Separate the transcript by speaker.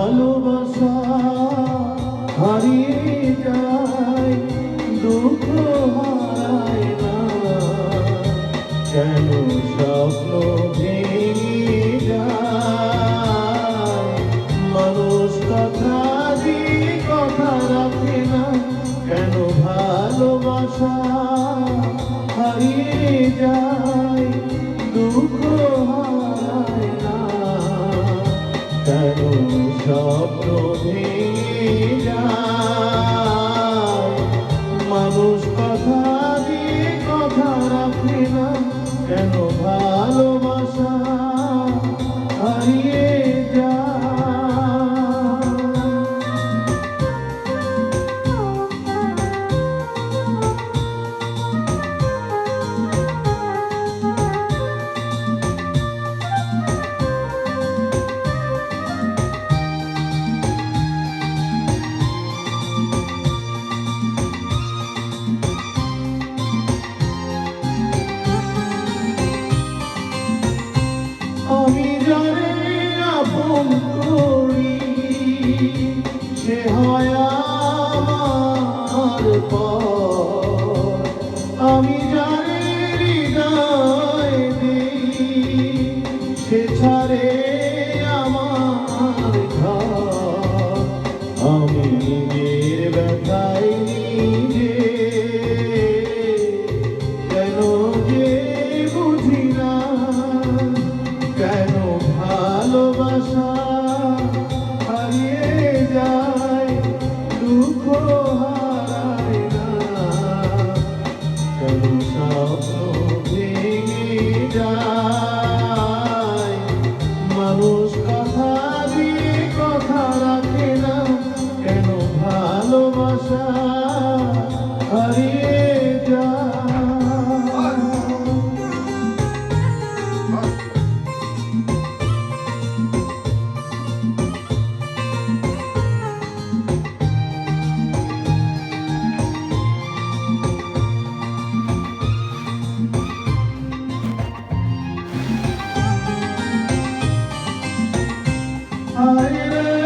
Speaker 1: ভালোবাসা হারিয়ে যায়, দুঃখ হারায় না, কেন স্বপ্ন ভেঙে যায়? মানুষ কথা দিয়ে কথা রাখে না, কেন ভালোবাসা হারিয়ে যায়, দুঃখ হারায় না, কেন স্বপ্ন ভেঙে যায়? মানুষ কথা দিয়ে কথা রাখে না, কেন ভালোবাসা হারিয়ে যায়? আমি যারে আপন করি, সে হয় আমার পর। আমি যারে হৃদয় দিই, সে ছাড়ে আমার ঘর। আমি নিজের ব্যথায় নিজে কেন যে বুঝি না, কেন ভালোবাসা হারিয়ে যায়, দুঃখ হারায় না, কেন স্বপ্ন ভেঙে যায়? মানুষ কথা দিয়ে কথা রাখে না, কেন ভালোবাসা হারিয়ে যায়? হায় রে